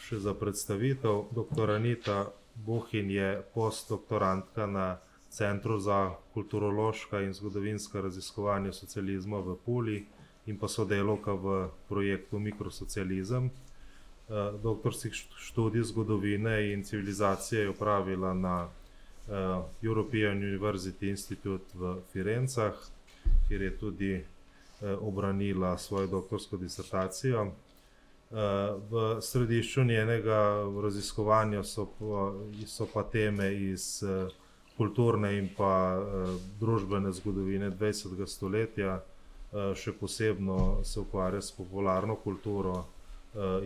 še za predstavitev. Dr. Anita Buhin je postdoktorantka na Centru za kulturološka in zgodovinska raziskovanja socializma v Puli in pa sodelavka v projektu Mikrosocializem. Doktorskih študij zgodovine in civilizacije je opravila na European University Institute v Firencah, kjer je tudi obranila svojo doktorsko disertacijo. V središču njenega raziskovanja so pa teme iz kulturne in pa družbene zgodovine 20. stoletja, še posebno se ukvarja s popularno kulturo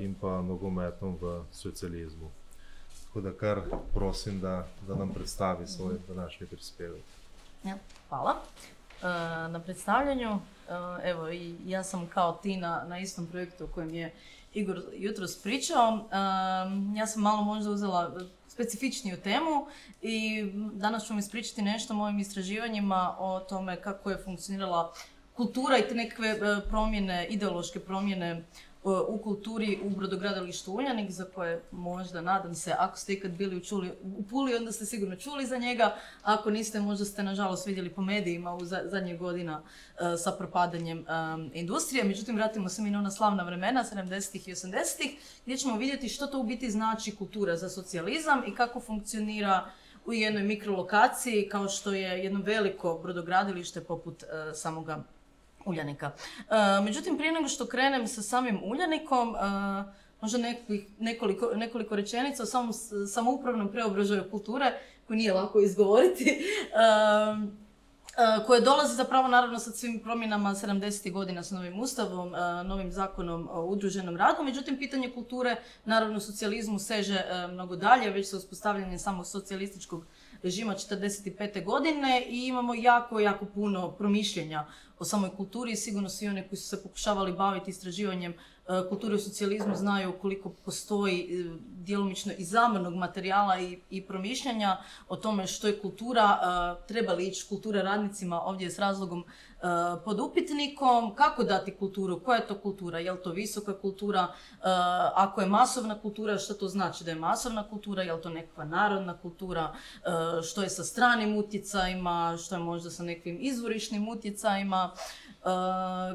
in pa nogometom v socializmu. Tako da kar prosim, da nam predstavi svoj današnji prispevek. Ja, hvala na predstavljanju. Evo, i ja sam kao ti na istom projektu o kojem je Igor jutros pričao. Ja sam malo možda uzela specifičniju temu i danas ću vam ispričati nešto o mojim istraživanjima o tome kako je funkcionirala kultura i te nekakve promjene, ideološke promjene u kulturi u brodogradilištu Uljanik, za koje možda, nadam se, ako ste ikad bili u Puli, onda ste sigurno čuli za njega. Ako niste, možda ste nažalost vidjeli po medijima u zadnjih godina sa propadanjem industrije. Međutim, vratimo se mi na ona slavna vremena, 70. i 80. gdje ćemo vidjeti što to u biti znači kultura za socijalizam i kako funkcionira u jednoj mikrolokaciji kao što je jedno veliko brodogradilište poput samoga Uljanika. Međutim, prije nego što krenem sa samim Uljanikom, možda nekoliko rečenica o samoupravnom preobražaju kulture, koju nije lako izgovoriti, koje dolazi zapravo naravno sa svim promjenama 70. godina s novim ustavom, novim zakonom o udruženom radu. Međutim, pitanje kulture naravno u socijalizmu seže mnogo dalje, već sa uspostavljanjem samog socijalističkog režima 1945. godine i imamo jako puno promišljenja o samoj kulturi i sigurno svi oni koji su se pokušavali baviti istraživanjem kulture u socijalizmu znaju koliko postoji djelomično i zamrnog materijala i promišljanja o tome što je kultura, treba li ići kultura radnicima ovdje s razlogom pod upitnikom, kako dati kulturu, koja je to kultura, je li to visoka kultura, ako je masovna kultura, što to znači da je masovna kultura, je li to nekakva narodna kultura, što je sa stranim utjecajima, što je možda sa nekim izvorišnim utjecajima,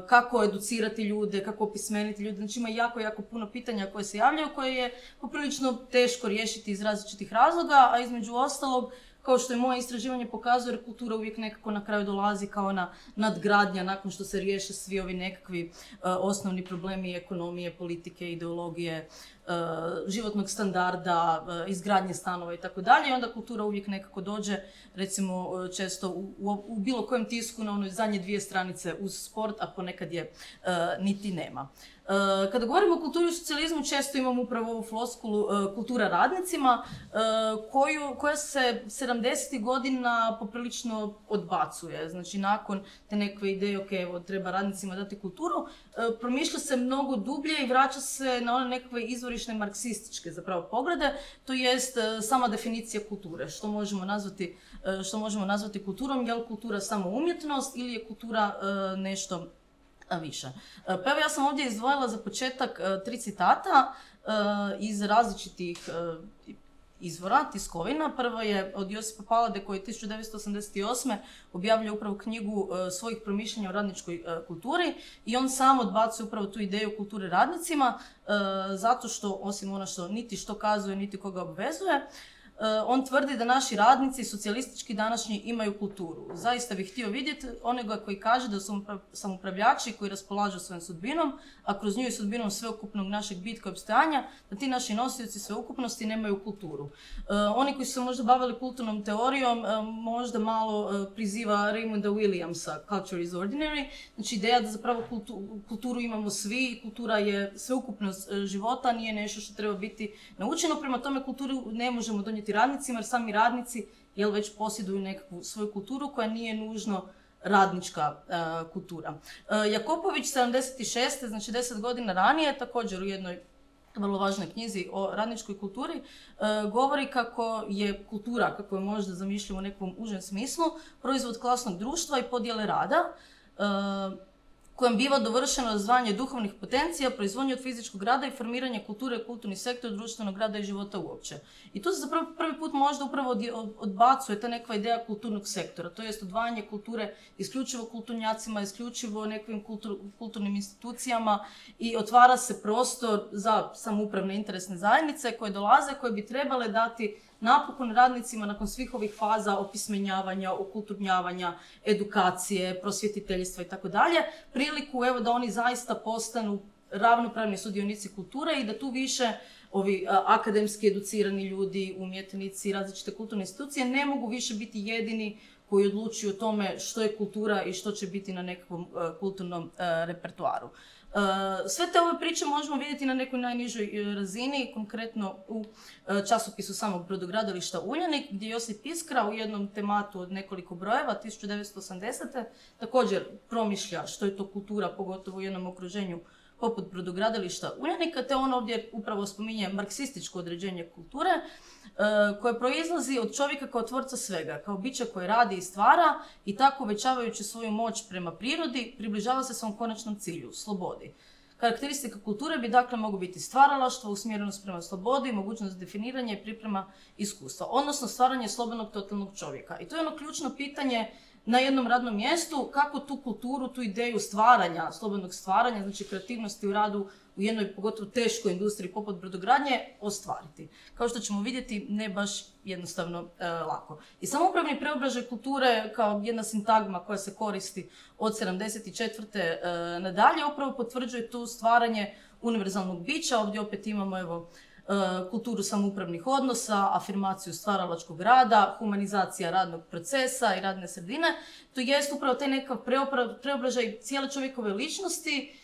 kako educirati ljude, kako opismeniti ljude. Znači ima jako puno pitanja koje se javljaju, koje je poprilično teško riješiti iz različitih razloga, a između ostalog, kao što je moje istraživanje pokazuje, jer kultura uvijek nekako na kraju dolazi kao nadgradnja nakon što se riješe svi ovi nekakvi osnovni problemi ekonomije, politike, ideologije, životnog standarda, izgradnje stanova i tako dalje. I onda kultura uvijek nekako dođe, recimo često u bilo kojem tisku na onoj zadnje 2 stranice uz sport, a ponekad je niti nema. Kada govorimo o kulturi u socijalizmu, često imamo upravo ovu floskulu kultura radnicima, koja se 70. godina poprilično odbacuje. Znači, nakon te nekakve ideje, ok, evo, treba radnicima dati kulturu, promišlja se mnogo dublje i vraća se na one nekakve izvorišne marksističke zapravo poglede, to jest sama definicija kulture, što možemo nazvati kulturom, je li kultura samo umjetnost ili je kultura nešto više. Pa evo, ja sam ovdje izdvojila za početak 3 citata iz različitih izvora, tiskovina. Prvo je od Josipa Palade koji je 1988. objavljuje upravo knjigu svojih promišljanja o radničkoj kulturi i on sam odbacuje upravo tu ideju kulture radnicima zato što, osim ono što niti što kazuje, niti koga obvezuje, on tvrdi da naši radnici, socijalistički današnji, imaju kulturu. Zaista bih htio vidjeti onoga koji kaže da su samoupravljači koji raspolažu svojom sudbinom, a kroz nju i sudbinom sveukupnog našeg bitka i opstajanja, da ti naši nosioci sveukupnosti nemaju kulturu. Oni koji su se možda bavili kulturnom teorijom, možda malo priziva Raymonda Williamsa, Culture is ordinary, znači ideja da zapravo kulturu imamo svi i kultura je sveukupnost života, nije nešto što treba biti naučeno. Prema tome, kulturu ne možemo donijeti radnicima, jer sami radnici već posjeduju nekakvu svoju kulturu koja nije nužno radnička kultura. Jakopović 76. znači 10 godina ranije, također u jednoj vrlo važnoj knjizi o radničkoj kulturi, govori kako je kultura, kako je možda zamišljamo u nekom užem smislu, proizvod klasnog društva i podjele rada. kojem biva dovršeno razvijanje duhovnih potencija, proizvodnje od fizičkog rada i formiranje kulture, kulturni sektor, društvenog rada i života uopće. I tu se zapravo prvi put možda upravo odbacuje ta neka ideja kulturnog sektora, to jest odvajanje kulture isključivo kulturnjacima, isključivo nekim kulturnim institucijama i otvara se prostor za samoupravne interesne zajednice koje dolaze, koje bi trebale dati napokon radnicima nakon svih ovih faza opismenjavanja, okulturnjavanja, edukacije, prosvjetiteljstva i tako dalje, priliku evo da oni zaista postanu ravnopravni sudionici kulture i da tu više ovi akademski educirani ljudi, umjetnici, različite kulturne institucije ne mogu više biti jedini koji odlučuju o tome što je kultura i što će biti na nekakvom kulturnom repertoaru. Sve te ove priče možemo vidjeti na nekoj najnižoj razini, konkretno u časopisu samog brodogradilišta Uljanik, gdje Josip Iskra u jednom tematu od nekoliko brojeva, 1980. također promišlja što je to kultura, pogotovo u jednom okruženju poput brodogradilišta Uljanika, te on ovdje upravo spominje marksističko određenje kulture, koje proizlazi od čovjeka kao tvorca svega, kao bića koje radi i stvara i tako uvećavajući svoju moć prema prirodi, približava se svom konačnom cilju, slobodi. Karakteristika kulture bi dakle mogu biti stvaralaštvo, usmjerenost prema slobodi, mogućnost definiranja i priprema iskustva, odnosno stvaranje slobodnog totalnog čovjeka. I to je ono ključno pitanje na jednom radnom mjestu, kako tu kulturu, tu ideju stvaranja, slobodnog stvaranja, znači kreativnosti u radu u jednoj pogotovo teškoj industriji poput brodogradnje ostvariti. Kao što ćemo vidjeti, ne baš jednostavno lako. I samoupravni preobražaj kulture kao jedna sintagma koja se koristi od 74. Nadalje upravo potvrđuje tu stvaranje univerzalnog bića. Ovdje opet imamo kulturu samoupravnih odnosa, afirmaciju stvaralačkog rada, humanizacija radnog procesa i radne sredine. To jest upravo taj nekav preobražaj cijele čovjekove ličnosti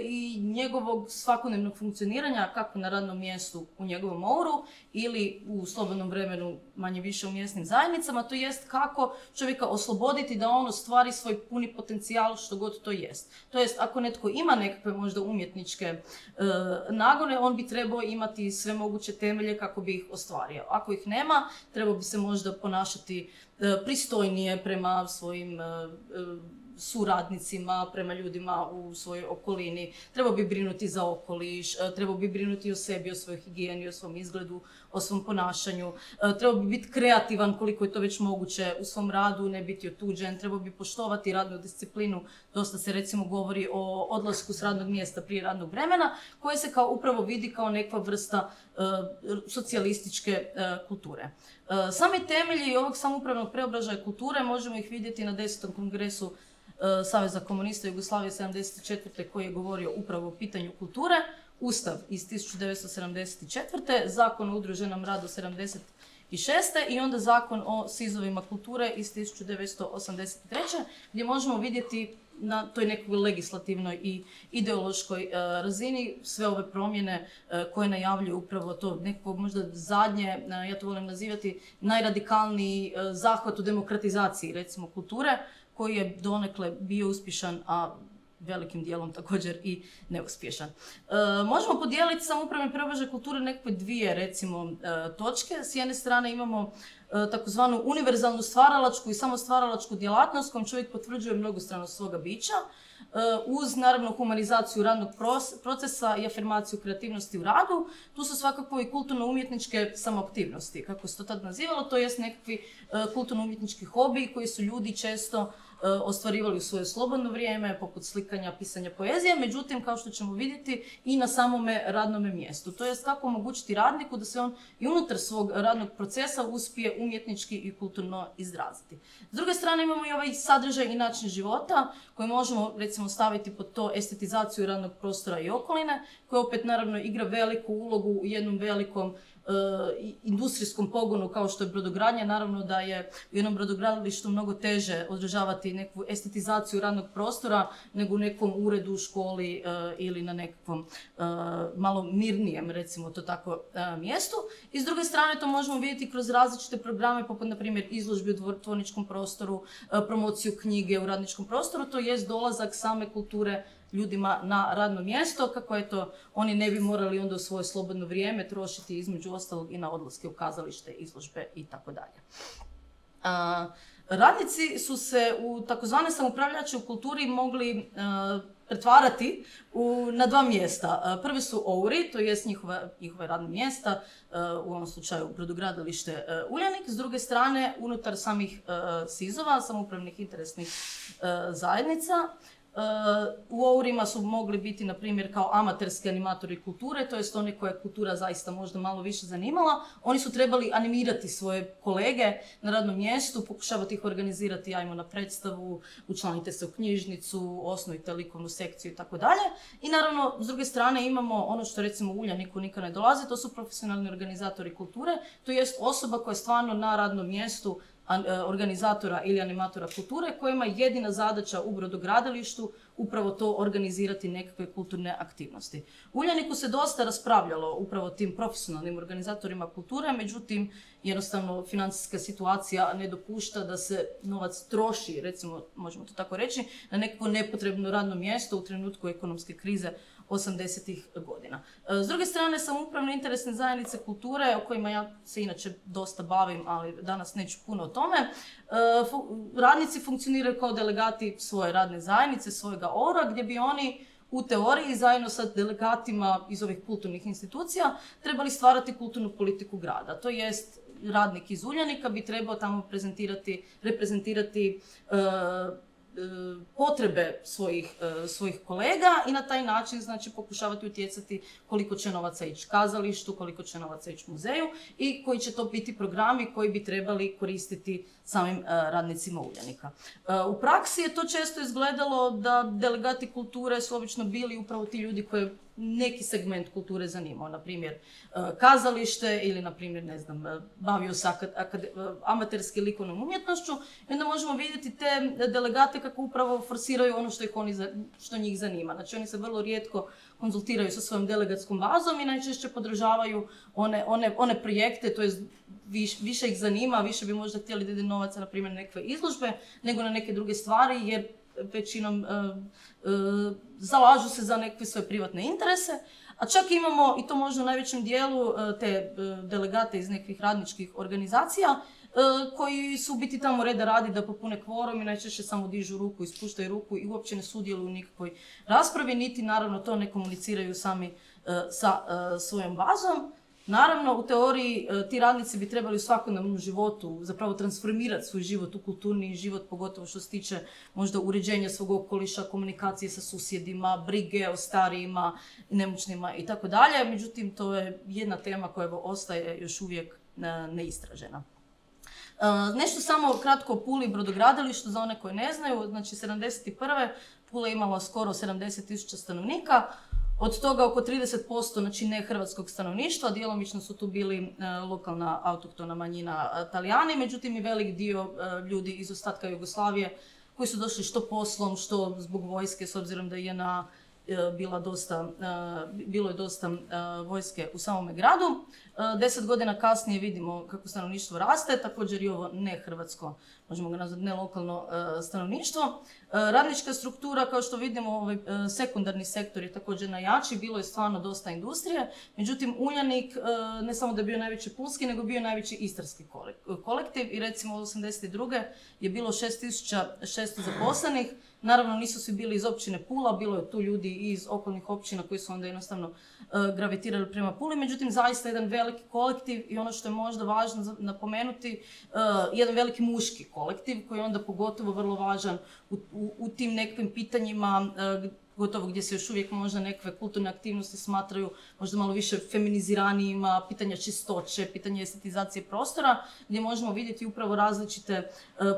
i njegovog svakodnevnog funkcioniranja kako na radnom mjestu u njegovom oru ili u slobodnom vremenu manje više u mjesnim zajednicama, to jest kako čovjeka osloboditi da on ostvari svoj puni potencijal što god to jest. To jest ako netko ima nekakve možda umjetničke nagone, on bi trebao imati sve moguće temelje kako bi ih ostvario. Ako ih nema, trebao bi se možda ponašati pristojnije prema svojim suradnicima, prema ljudima u svojoj okolini, trebao bi brinuti za okoliš, trebao bi brinuti o sebi, o svojoj higijeni, o svom izgledu, o svom ponašanju, trebao bi biti kreativan koliko je to već moguće u svom radu, ne biti otuđen, trebao bi poštovati radnu disciplinu. Dosta se recimo govori o odlasku s radnog mjesta prije radnog vremena, koje se kao upravo vidi kao neka vrsta socijalističke kulture. Sami temelji ovog samoupravnog preobražaja kulture možemo ih vidjeti na 10. kongresu Saveza komunista Jugoslavije 74. koji je govorio upravo o pitanju kulture, Ustav iz 1974. Zakon o udruženom radu 76. i onda Zakon o SIZ-ovima kulture iz 1983. gdje možemo vidjeti na toj nekoj legislativnoj i ideološkoj razini sve ove promjene koje najavljuju upravo to nekako možda zadnje, ja to volim nazivati, najradikalniji zahvat u demokratizaciji recimo kulture, koji je donekle bio uspješan, a velikim dijelom također i neuspješan. Možemo podijeliti samoupravni preobražaj kulture nekakve dvije recimo točke. S jedne strane imamo takozvanu univerzalnu stvaralačku i samostvaralačku djelatnost kojom čovjek potvrđuje mnogostranost svoga bića, uz naravno humanizaciju radnog procesa i afirmaciju kreativnosti u radu. Tu su svakako i kulturno-umjetničke samoaktivnosti, kako se to tad nazivalo, to jest nekakvi kulturno-umjetnički hobiji koji su ljudi često ostvarivali u svoje slobodno vrijeme, poput slikanja, pisanja poezije, međutim, kao što ćemo vidjeti, i na samome radnome mjestu. To jest kako omogućiti radniku da se on i unutar svog radnog procesa uspije umjetnički i kulturno izraziti. S druge strane imamo i ovaj sadržaj i način života koji možemo recimo staviti pod to estetizaciju radnog prostora i okoline, koja opet naravno igra veliku ulogu u jednom velikom industrijskom pogonu kao što je brodogradnja. Naravno da je u jednom brodogradilištu mnogo teže održavati neku estetizaciju radnog prostora nego u nekom uredu, u školi ili na nekakvom malo mirnijem, recimo to tako, mjestu. I s druge strane to možemo vidjeti kroz različite programe poput na primjer izložbi u dvorničkom prostoru, promociju knjige u radničkom prostoru, to jest dolazak same kulture ljudima na radno mjesto, kako eto oni ne bi morali onda u svoje slobodno vrijeme trošiti između ostalog i na odlaske u kazalište, izložbe i tako dalje. Radnici su se u takozvane samoupravljače u kulturi mogli pretvarati na dva mjesta. Prvi su OUR-i, to jest njihove radne mjesta, u ovom slučaju brodogradilište Uljanik. S druge strane, unutar samih SIZ-ova, samoupravnih interesnih zajednica, u OUR-ima su mogli biti, na primjer, kao amaterski animatori kulture, to jest oni koje kultura zaista možda malo više zanimala. Oni su trebali animirati svoje kolege na radnom mjestu, pokušavati ih organizirati, ajmo na predstavu, učlanite se u knjižnicu, osnujte likovnu sekciju i tako dalje. I naravno, s druge strane imamo ono što recimo u Uljaniku nikad ne dolazi, to su profesionalni organizatori kulture, to jest osoba koja je stvarno na radnom mjestu organizatora ili animatora kulture kojima je jedina zadaća u brodogradilištu upravo to organizirati nekakve kulturne aktivnosti. U Uljaniku se dosta raspravljalo upravo tim profesionalnim organizatorima kulture, međutim jednostavno financijska situacija ne dopušta da se novac troši, recimo možemo to tako reći, na nekako nepotrebno radno mjesto u trenutku ekonomske krize 80-ih godina. S druge strane, samoupravne interesne zajednice kulture, o kojima ja se inače dosta bavim, ali danas neću puno o tome, radnici funkcioniraju kao delegati svoje radne zajednice, svojega OUR-a, gdje bi oni u teoriji zajedno sa delegatima iz ovih kulturnih institucija trebali stvarati kulturnu politiku grada. To jest, radnik iz Uljanika bi trebao tamo reprezentirati potrebe svojih kolega i na taj način znači pokušavati utjecati koliko će novaca ići kazalištu, koliko će novaca ići muzeju i koji će to biti programi koji bi trebali koristiti samim radnicima Uljanika. U praksi je to često izgledalo da delegati kulture su obično bili upravo ti ljudi koji neki segment kulture zanimao, na primjer kazalište ili na primjer, ne znam, bavio se amaterski likovnom umjetnošću i onda možemo vidjeti te delegate kako upravo forsiraju ono što njih zanima. Znači oni se vrlo rijetko konzultiraju sa svojom delegatskom bazom i najčešće podržavaju one projekte, to jest više ih zanima, više bi možda htjeli da ide novaca na primjer nekakve izložbe nego na neke druge stvari jer većinom zalažu se za nekakve svoje privatne interese, a čak imamo, i to možda u najvećem dijelu, te delegate iz nekih radničkih organizacija koji su u biti tamo reda radi da popune kvorum i najčešće samo dižu ruku, ispuštaju ruku i uopće ne sudjeluju u nikakvoj raspravi, niti naravno to ne komuniciraju sami sa svojom bazom. Naravno, u teoriji ti radnici bi trebali u svakodnevnom životu zapravo transformirati svoj život u kulturni život, pogotovo što se tiče možda uređenja svog okoliša, komunikacije sa susjedima, brige o starijima, nemoćnima i tako dalje. Međutim, to je jedna tema koja ostaje još uvijek neistražena. Nešto samo kratko o Puli brodogradilištu, za one koje ne znaju. Znači, 1971. Pula je imala skoro 70.000 stanovnika. Od toga oko 30%, znači ne hrvatskog stanovništva, djelomično su tu bili lokalna autohtona manjina Talijani, međutim i velik dio ljudi iz ostatka Jugoslavije koji su došli što poslom, što zbog vojske, s obzirom da je JNA bilo je dosta vojske u samome gradu. 10 godina kasnije vidimo kako stanovništvo raste, također i ovo ne hrvatsko, možemo ga nazvati ne lokalno stanovništvo. Radnička struktura, kao što vidimo, sekundarni sektor je također najjači, bilo je stvarno dosta industrije, međutim Uljanik ne samo da je bio najveći pulski, nego bio najveći istarski kolektiv i recimo 1982. je bilo 6.600 zaposlenih. Naravno, nisu svi bili iz općine Pula, bilo je tu ljudi iz okolnih općina koji su onda jednostavno gravitirali prema Puli, međutim zaista jedan veliki kolektiv i ono što je možda važno napomenuti, jedan veliki muški kolektiv koji je onda pogotovo vrlo važan u tim nekakvim pitanjima, gotovo gdje se još uvijek možda nekakve kulturne aktivnosti smatraju možda malo više feminiziranijima, pitanja čistoće, pitanje estetizacije prostora, gdje možemo vidjeti upravo različite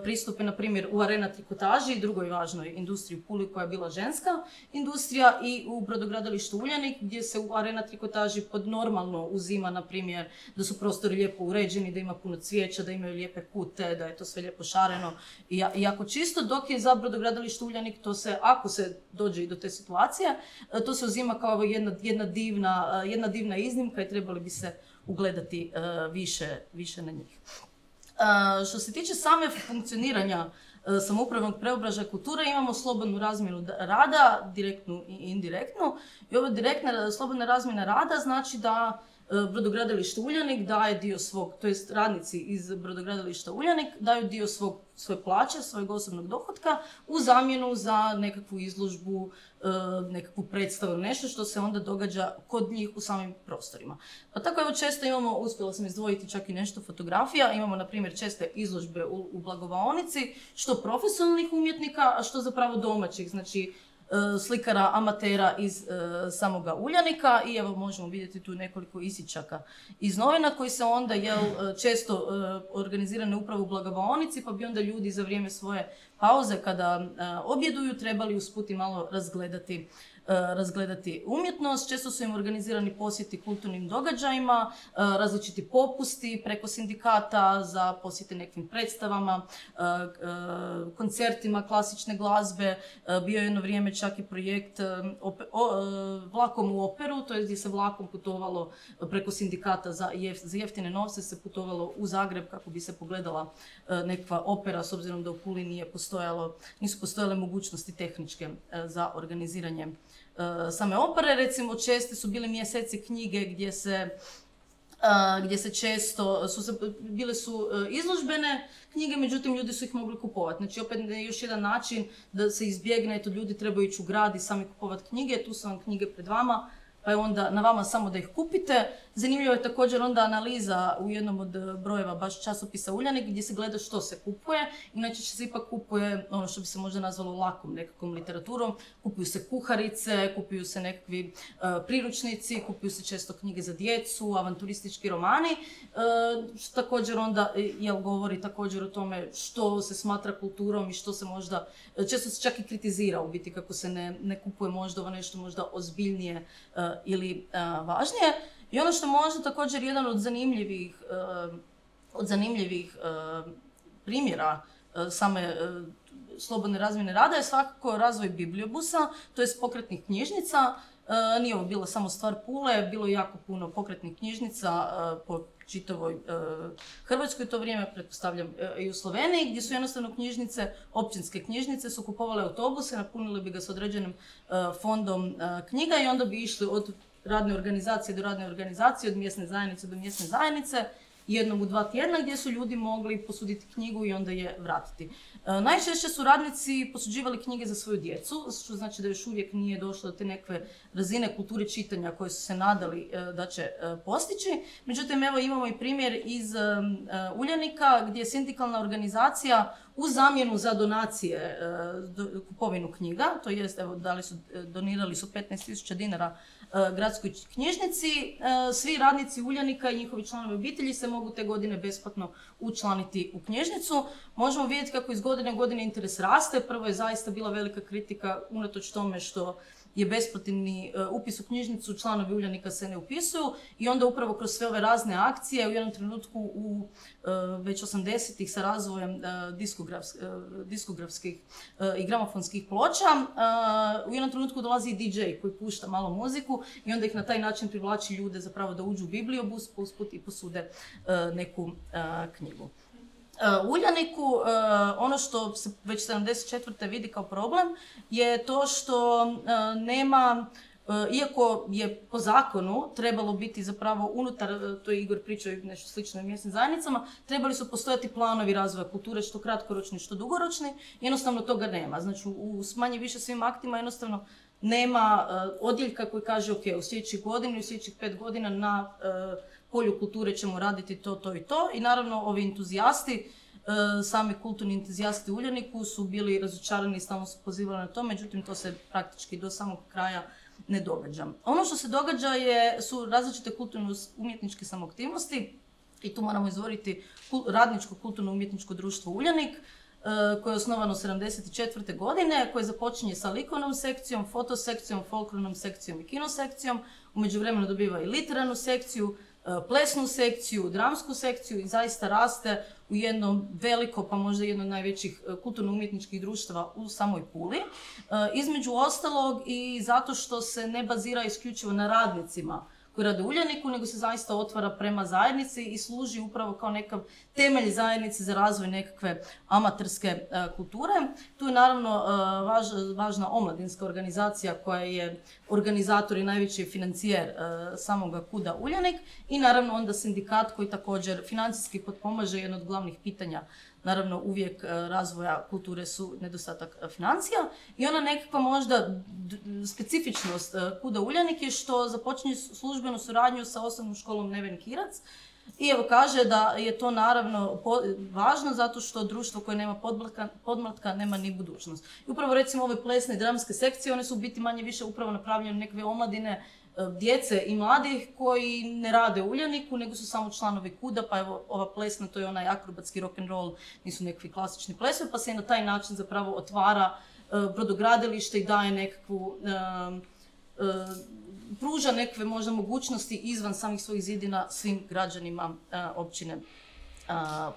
pristupe, na primjer u arena trikotaži, drugoj važnoj industriji u Puli koja je bila ženska industrija, i u brodogradilištu Uljanik gdje se u arena trikotaži pod normalno uzima, na primjer, da su prostori lijepo uređeni, da ima puno cvijeća, da imaju lijepe kute, da je to sve lijepo šareno i jako čisto, dok je za brodogradilište Uljanik to se, ako se dođe i do te situacije, to se uzima kao jedna divna iznimka i trebali bi se ugledati više na njih. Što se tiče same funkcioniranja samoupravnog preobražaja kulture, imamo slobodnu razmjenu rada, direktnu i indirektnu. I ova slobodna razmjena rada znači da Brodogradilište Uljanik daje dio svog, to jest radnici iz brodogradilišta Uljanik daju dio svoje plaće, svojeg osobnog dohotka u zamjenu za nekakvu izložbu, nekakvu predstavu, nešto što se onda događa kod njih u samim prostorima. Pa tako evo često imamo, uspjela sam izdvojiti čak i nešto fotografija, imamo na primjer česte izložbe u Blagovaonici, što profesionalnih umjetnika, a što zapravo domaćih, znači slikara, amatera iz samoga Uljanika i evo možemo vidjeti tu nekoliko isičaka iz novina koji se onda često organizirane upravo u Blagovaonici, pa bi onda ljudi za vrijeme svoje pauze kada objeduju trebali usput i malo razgledati umjetnost. Često su im organizirani posjeti kulturnim događajima, različiti popusti preko sindikata za posjete nekim predstavama, koncertima klasične glazbe. Bio je jedno vrijeme čak i projekt vlakom u operu, to je gdje se vlakom putovalo preko sindikata za jeftine novce, se putovalo u Zagreb kako bi se pogledala nekakva opera, s obzirom da u Puli nisu postojale mogućnosti tehničke za organiziranje same opere. Recimo česti su bili mjeseci knjige gdje se često bile su izložbene knjige, međutim ljudi su ih mogli kupovati. Znači opet još jedan način da se izbjegne, eto ljudi trebaju ići u grad i sami kupovati knjige, tu su vam knjige pred vama, pa je onda na vama samo da ih kupite. Zanimljivo je također onda analiza u jednom od brojeva baš časopisa Uljanik gdje se gleda što se kupuje i najčešće se ipak kupuje ono što bi se možda nazvalo lakom nekakvom literaturom. Kupuju se kuharice, kupuju se nekakvi priručnici, kupuju se često knjige za djecu, avanturistički romani, što također onda govori također o tome što se smatra kulturom i što se možda, često se čak i kritizira u biti kako se ne kupuje možda ovo nešto možda ozbiljnije ili važnije. I ono što je možda također jedan od zanimljivih primjera same slobodne razmjene rada je svakako razvoj bibliobusa, to jest pokretnih knjižnica. Nije ovo bila samo stvar Pule, bilo je jako puno pokretnih knjižnica po čitavoj Hrvatskoj u to vrijeme, pretpostavljam i u Sloveniji, gdje su jednostavno knjižnice, općinske knjižnice su kupovale autobuse, napunili bi ga s određenim fondom knjiga i onda bi išli od radne organizacije do radne organizacije, od mjesne zajednice do mjesne zajednice, jednom u 2 tjedna gdje su ljudi mogli posuditi knjigu i onda je vratiti. Najčešće su radnici posuđivali knjige za svoju djecu, što znači da još uvijek nije došlo do te nekakve razine kulture čitanja koje su se nadali da će postići. Međutim, evo imamo i primjer iz Uljanika gdje je sindikalna organizacija u zamjenu za donacije kupovinu knjiga, to jest evo donirali su 15.000 dinara gradskoj knjižnici. Svi radnici Uljanika i njihovi članovi obitelji se mogu te godine besplatno učlaniti u knjižnicu. Možemo vidjeti kako iz godine u godine interes raste. Prvo je zaista bila velika kritika unatoč tome što je besplatni upis u knjižnicu, članovi Uljanika se ne upisuju i onda upravo kroz sve ove razne akcije u jednom trenutku u već 80-ih sa razvojem diskografskih i gramofonskih ploča, u jednom trenutku dolazi i DJ koji pušta malo muziku i onda ih na taj način privlači ljude zapravo da uđu u bibliobus, usput i posude neku knjigu. U Uljaniku ono što se već 1974. vidi kao problem je to što nema, iako je po zakonu trebalo biti zapravo unutar, to je Igor pričao i nešto slično u mjesnim zajednicama, trebali su postojati planovi razvoja kulture, što kratkoročni, što dugoročni, jednostavno toga nema. Znači u manje više svim aktima jednostavno nema odjeljka koji kaže ok, u sljedećih godina, u sljedećih 5 godina na polju kulture ćemo raditi to i to. I naravno ovi entuzijasti, sami kulturni entuzijasti u Uljaniku su bili razočarani i stalno su pozivali na to, međutim to se praktički do samog kraja ne događa. Ono što se događa su različite kulturno-umjetničke samoaktivnosti i tu moramo izdvojiti radničko kulturno-umjetničko društvo Uljanik, koje je osnovano 1974. godine, koje započinje sa likovnom sekcijom, fotosekcijom, folklornom sekcijom i kinosekcijom. U međuvremenu dobiva i literarnu sekciju, plesnu sekciju, dramsku sekciju i zaista raste u jedno veliko, pa možda jedno od najvećih kulturno-umjetničkih društava u samoj Puli. Između ostalog i zato što se ne bazira isključivo na radnicima koji rade u Uljaniku, nego se zaista otvara prema zajednici i služi upravo kao nekav temelj zajednice za razvoj nekakve amaterske kulture. Tu je naravno važna omladinska organizacija koja je organizator i najveći financijer samoga KUD-a Uljanik i naravno onda sindikat koji također financijski potpomaže. Jedno od glavnih pitanja naravno uvijek razvoja kulture su nedostatak financija i ona nekakva možda specifičnost KUD-a Uljanik je što započinje službenu suradnju sa osnovnom školom Neven Kirac i evo kaže da je to naravno važno zato što društvo koje nema podmlatka nema ni budućnost. I upravo recimo ove plesne i dramske sekcije, one su u biti manje više upravo napravljene nekakve omladine, djece i mladih koji ne rade u Uljaniku, nego su samo članovi KUD-a, pa evo ova plesna, to je onaj akrobatski rock'n'roll, nisu nekakvi klasični plesovi, pa se na taj način zapravo otvara brodogradilište i daje nekakvu, pruža nekakve možda mogućnosti izvan samih svojih zidina svim građanima općine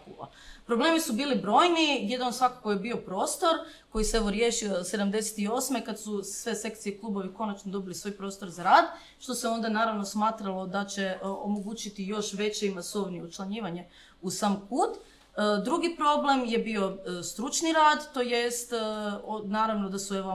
Pula. Problemi su bili brojni, jedan svakako je bio prostor koji se evo riješio 78. kad su sve sekcije i klubovi konačno dobili svoj prostor za rad, što se onda naravno smatralo da će omogućiti još veće i masovnije učlanjivanje u sam KUD. Drugi problem je bio stručni rad, to jest naravno da su evo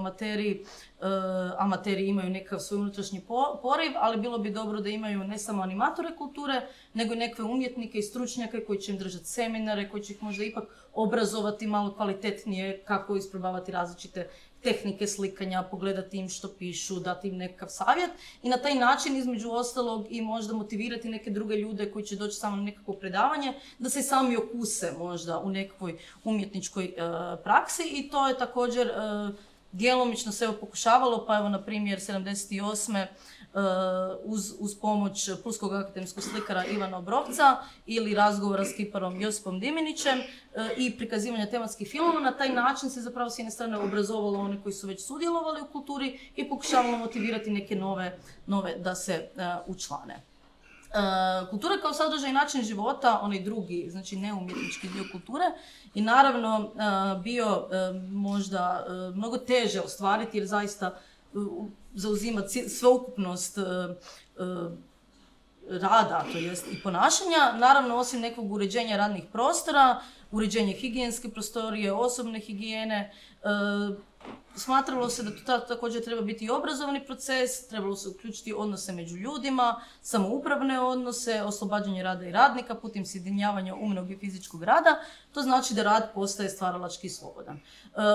amateri imaju nekakav svoj unutrašnji poriv, ali bilo bi dobro da imaju ne samo animatore kulture, nego i nekakve umjetnike i stručnjake koji će im držati seminare, koji će ih možda ipak obrazovati malo kvalitetnije kako isprobavati različite tehnike slikanja, pogledati im što pišu, dati im nekakav savjet i na taj način između ostalog i možda motivirati neke druge ljude koji će doći samo na nekakvo predavanje, da se sami okuse možda u nekakvoj umjetničkoj praksi i to je također djelomično se pokušavalo, pa evo na primjer 78. Uz pomoć pulskog akademskog slikara Ivana Obrovca ili razgovora s kiparom Josipom Diminićem i prikazivanja tematskih filmova. Na taj način se zapravo s jedne strane obrazovalo one koji su već sudjelovali u kulturi i pokušavalo motivirati neke nove da se učlane. Kultura kao sadržaj i način života, onaj drugi, znači neumjetnički dio kulture, i naravno bio možda mnogo teže ostvariti jer zaista zauzima sveukupnost rada, to jest i ponašanja. Naravno, osim nekog uređenja radnih prostora, uređenje higijenske prostorije, osobne higijene, smatralo se da to također treba biti i obrazovni proces, trebalo se uključiti odnose među ljudima, samoupravne odnose, oslobađanje rada i radnika putem sjedinjavanja umnog i fizičkog rada. To znači da rad postaje stvaralački i slobodan.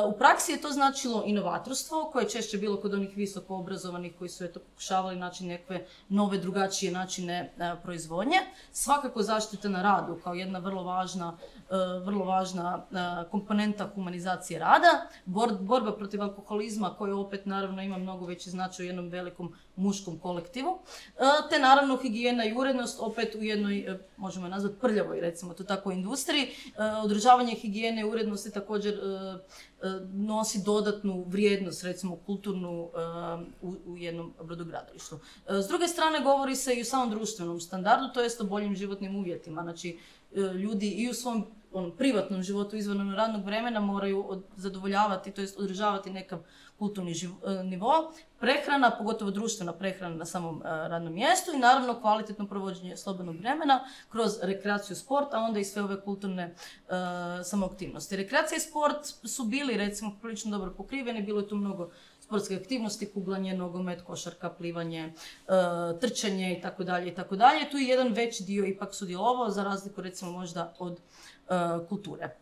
U praksi je to značilo inovatorstvo, koje je češće bilo kod onih visoko obrazovanih koji su pokušavali naći nekakve nove, drugačije načine proizvodnje. Svakako zaštita na radu kao jedna vrlo važna komponenta humanizacije rada, borba protiv alkoholizma koji opet naravno ima mnogo veći značaj u jednom velikom muškom kolektivu, te naravno higijena i urednost opet u jednoj, možemo je nazvati prljavoj, recimo to tako, industriji. Održavanje higijene i urednosti također nosi dodatnu vrijednost, recimo kulturnu, u jednom brodogradilištu. S druge strane govori se i o samom društvenom standardu, to jest o boljim životnim uvjetima. Znači, ljudi i u svom privatnom životu izvan radnog vremena moraju zadovoljavati, to jest održavati nekakav kulturni nivo. Prehrana, pogotovo društvena prehrana na samom radnom mjestu i naravno kvalitetno provođenje slobodnog vremena kroz rekreaciju, sport, a onda i sve ove kulturne samoaktivnosti. Rekreacija i sport su bili recimo prilično dobro pokriveni, bilo je tu mnogo sportske aktivnosti, kuglanje, nogomet, košarka, plivanje, trčanje itd. itd. Tu je jedan veći dio ipak sudjelovao za razliku recimo možda od kulture.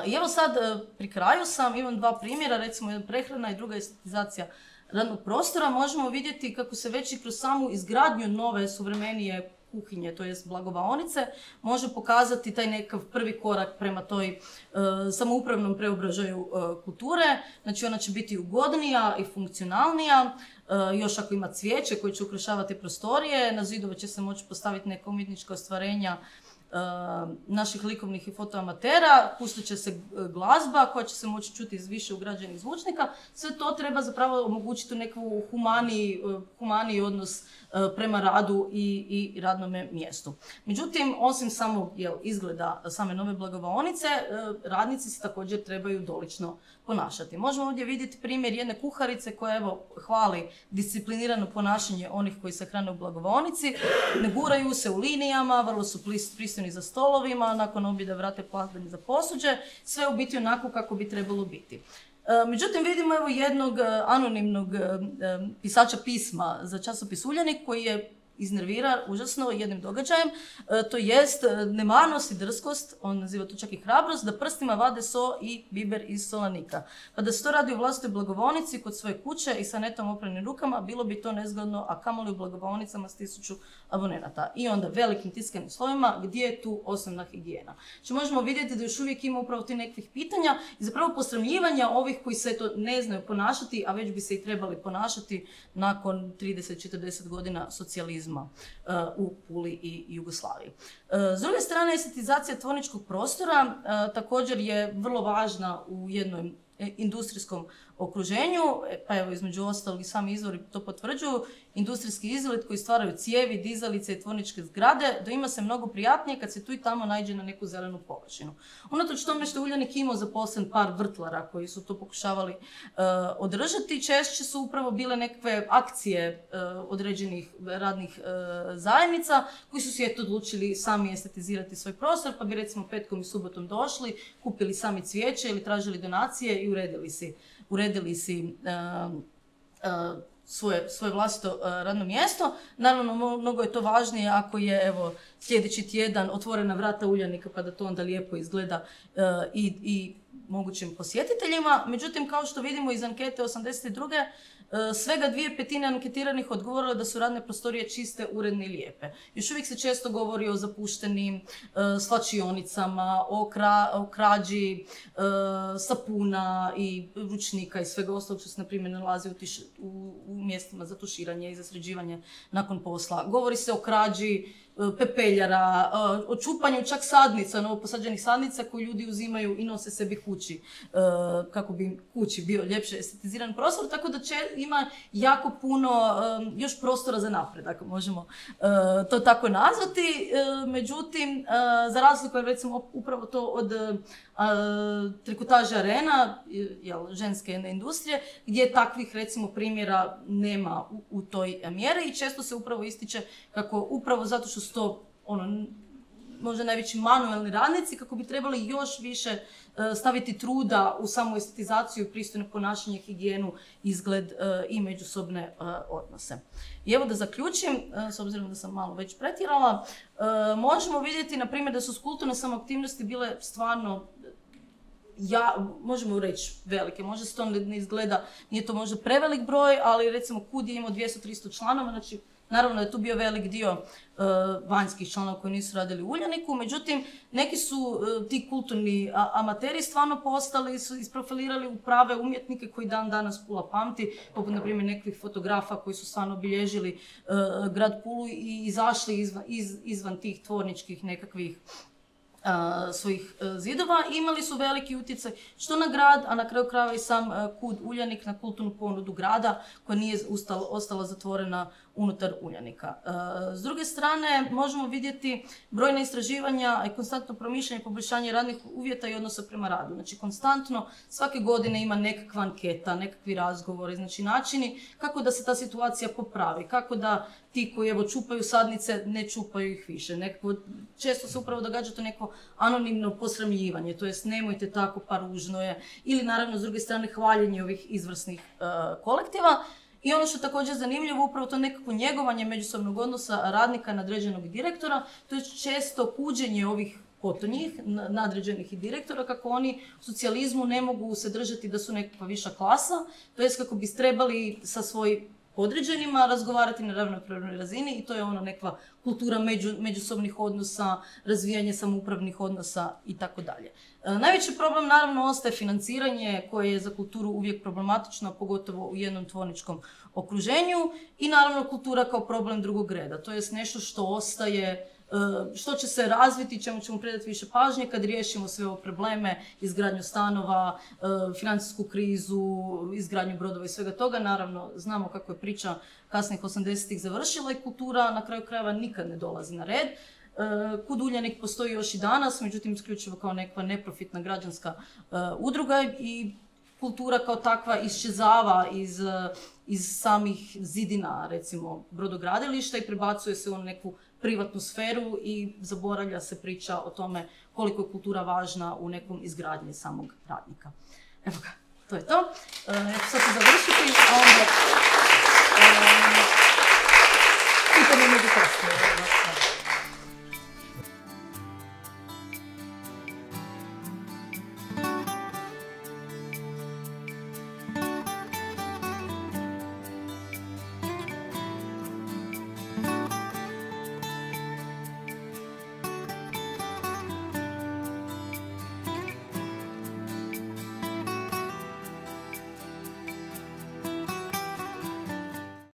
I evo sad pri kraju imam dva primjera, recimo jedna prehrana i druga estetizacija radnog prostora. Možemo vidjeti kako se već i kroz samu izgradnju nove suvremenije kuhinje, to jest blagovaonice, može pokazati taj nekakav prvi korak prema toj samoupravnom preobražaju kulture. Znači ona će biti ugodnija i funkcionalnija, još ako ima cvijeće koje će ukrašavati prostorije, na zidove će se moći postaviti neka umjetnička ostvarenja naših likovnih i fotoamatera, pustit će se glazba koja će se moći čuti iz više ugrađenih zvučnika. Sve to treba zapravo omogućiti neku humaniji odnos prema radu i radnome mjestu. Međutim, osim samog izgleda same nove blagovaonice, radnici se također trebaju dolično ponašati. Možemo ovdje vidjeti primjer jedne kuharice koja hvali disciplinirano ponašanje onih koji se hrane u blagovaonici, ne guraju se u linijama, vrlo su pristojni za stolovima, nakon objeda vrate platani za posuđe, sve u biti onako kako bi trebalo biti. Međutim, vidimo jednog anonimnog pisača pisma za časopis Uljanik koji je iznervira užasno jednim događajem, to jest nemarnost i drskost, on naziva to čak i hrabrost, da prstima vade so i biber iz solanika. Pa da se to radi u vlastitoj blagovaonici kod svoje kuće i sa netom opranim rukama, bilo bi to nezgodno, a kamoli u blagovaonicama s 1000 abonenata. I onda velikim tiskanim slovima, gdje je tu osnovna higijena? Znači možemo vidjeti da još uvijek ima upravo ti nekih pitanja i zapravo posramljivanja ovih koji se to ne znaju ponašati, a već bi se i trebali ponašati nakon 30-40 godina socijalizma u Puli i Jugoslaviji. S druge strane, estetizacija tvorničkog prostora također je vrlo važna u jednom industrijskom okruženju, pa evo između ostalog i sami izvori to potvrđuju, industrijski izgled koji stvaraju cijevi, dizalice i tvorničke zgrade, da ima se mnogo prijatnije kad se tu i tamo naiđe na neku zelenu površinu. Unatoč tome što je Uljanik imao zaposlen par vrtlara koji su to pokušavali održati, češće su upravo bile nekakve akcije određenih radnih zajednica koji su se odlučili sami estetizirati svoj prostor, pa bi recimo petkom i subotom došli, kupili sami cvijeće ili tražili donacije i uredili si svoje vlastito radno mjesto. Naravno, mnogo je to važnije ako je sljedeći tjedan otvorena vrata Uljanika pa da to onda lijepo izgleda i mogućim posjetiteljima. Međutim, kao što vidimo iz ankete 82. Svega 2/5 anketiranih odgovorilo da su radne prostorije čiste, uredne i lijepe. Još uvijek se često govori o zapuštenim svlačionicama, o krađi sapuna i ručnika i svega ostalog što se na primjer nalazi u mjestima za tuširanje i za sređivanje nakon posla. Govori se o krađi pepeljara, o čupanju čak sadnica, novoposađenih sadnica koje ljudi uzimaju i nose sebi kući, kako bi kući bio ljepše estetiziran prostor, tako da ima jako puno još prostora za napredak, možemo to tako nazvati. Međutim, za razliku je recimo upravo to od trikotaže Arena, ženske industrije, gdje takvih recimo primjera nema u toj mjeri i često se upravo ističe kako upravo zato što su to možda najveći manuelni radnici, kako bi trebali još više staviti truda u samu estetizaciju, pristojno ponašanje, higijenu, izgled i međusobne odnose. I evo da zaključim, s obzirom da sam malo već pretjerala, možemo vidjeti, na primjer, da su kulturne samoaktivnosti bile stvarno možemo reći velike, možda se to ne izgleda, nije to možda prevelik broj, ali recimo KUD je imao 200-300 članova, znači naravno je tu bio velik dio vanjskih članova koji nisu radili u Uljaniku, međutim neki su ti kulturni amateri stvarno postali, su isprofilirali u prave umjetnike koji dan danas Pula pamti, poput na primjer nekih fotografa koji su stvarno obilježili grad Pulu i izašli izvan tih tvorničkih nekakvih svojih zidova, imali su veliki utjecaj što na grad, a na kraju krajeva i sam KUD Uljanik na kulturnu ponudu grada koja nije ostala zatvorena unutar Uljanika. S druge strane, možemo vidjeti brojna istraživanja i konstantno promišljanje i poboljšanje radnih uvjeta i odnosa prema radu. Znači, konstantno svake godine ima nekakva anketa, nekakvi razgovori, znači načini kako da se ta situacija popravi, kako da ti koji čupaju sadnice ne čupaju ih više. Često se upravo događa to neko anonimno posramljivanje, to jest nemojte tako, pa ružno je, ili naravno s druge strane hvaljenje ovih izvrsnih kolektiva. I ono što je također zanimljivo, upravo to nekako njegovanje međusobnog odnosa radnika nadređenog direktora, to je često kuđenje ovih potonjih, nadređenih i direktora, kako oni u socijalizmu ne mogu se držati da su nekakva viša klasa, to jest kako bi trebali sa svojim podređenima razgovarati na ravnopravnoj razini i to je nekakva kultura međusobnih odnosa, razvijanje samoupravnih odnosa i tako dalje. Najveći problem naravno ostaje financiranje koje je za kulturu uvijek problematično, pogotovo u jednom tvorničkom okruženju i naravno kultura kao problem drugog reda. To je nešto što ostaje što će se razviti, čemu ćemo predati više pažnje kad riješimo sve ove probleme, izgradnju stanova, financijsku krizu, izgradnju brodova i svega toga. Naravno, znamo kako je priča kasnih 80-ih završila i kultura na kraju krajeva nikad ne dolazi na red. Kud Uljanik postoji još i danas, međutim isključivo kao neka neprofitna građanska udruga i kultura kao takva iščezava iz samih zidina, recimo, brodogradilišta i prebacuje se u neku privatnu sferu i zaboravlja se priča o tome koliko je kultura važna u nekom izgradnji samog radnika. Evo ga, to je to. Evo sad ću završiti, a onda pitanje među kasnije.